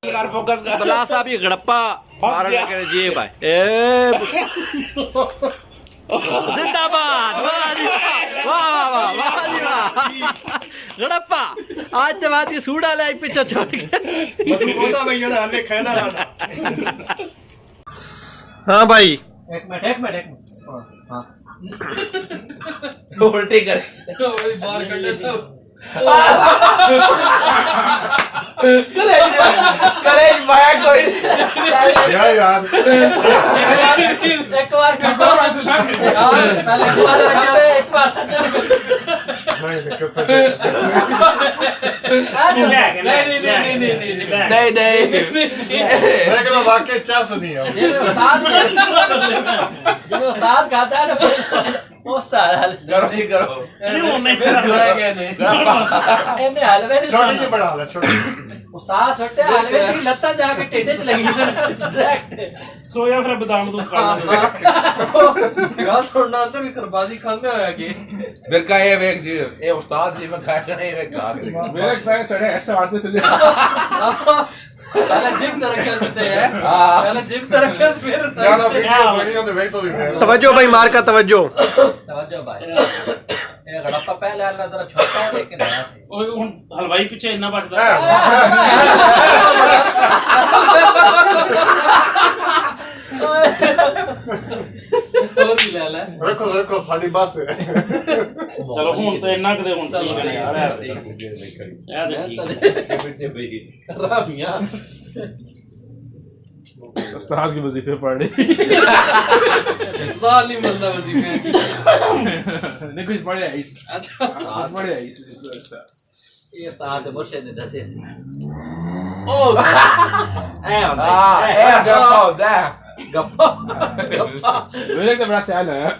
कर फोकस कर तला साहब ये गड़प्पा मारने के जी भाई जिंदाबाद वाह जी वाह वाह वाह वाह जी वाह गड़प्पा आज तो बात ये सूड़ा ले पीछे छोड़ के हाँ भाई एक मिनट हाँ उल्टी कर बाहर कर लेता हूँ कलेज माया कोई यार एक बार कर दो पहले एक बार नहीं दिक्कत से नहीं नहीं लेकिन वाकई चाह सुनी है उस्ताद खाता है ना वो सारा करो नहीं करो ਇਹਨੇ ਹਲਵੇ ਦੀ छोटी सी बना ले छोटी ਉਸਤਾਦ ਛੋਟੇ ਹਲਵੇ ਦੀ ਲੱਤਾਂ ਜਾ ਕੇ ਟੇਡੇ 'ਚ ਲੱਗੀ ਡਾਇਰੈਕਟ ਸੋਇਆ ਫਿਰ ਬਦਾਮ ਤੂੰ ਖਾ ਲੈ ਗੱਲ ਸੁਣਨਾ ਤੇ ਵੀ ਕਰਬਾਜ਼ੀ ਖਾਂਦੇ ਹੋਇਆ ਕਿ फिर का ये वेख जी ये उस्ताद जी में खाएगा नहीं वे खा के मेरे पैर सड़े ऐसे मारते चले पहले जिम तरक्या से है पहले जिम तरक्या से फिर यार वीडियो बनी तो वही तो दिखे तवज्जो भाई मार का तवज्जो तवज्जो भाई ये गड़प्पा पहले वाला जरा छोटा है लेकिन नया से ਓਏ ਹੁਣ ਹਲਵਾਈ ਪਿੱਛੇ ਇੰਨਾ ਬਚਦਾ और भी ले ले रखो खाली बस है ਚਲੋ ਹੁਣ ਤੇ ਇੰਨਾ ਕਦੇ ਹੁਣ चलो ਠੀਕ सही ਹੈ ਯਾਰ है ਇਹ ਤੇ ਠੀਕ ਹੈ रामिया उस्ताद की वजीफे पढ़ रही साल नहीं मिलता वजीफे नहीं कुछ पढ़े आई अच्छा पढ़े आई ये उस्ताद मुर्शिद ने दसे सी ओ ए हां ए गप्पा होता है गप्पा मेरे तो बड़ा ख्याल है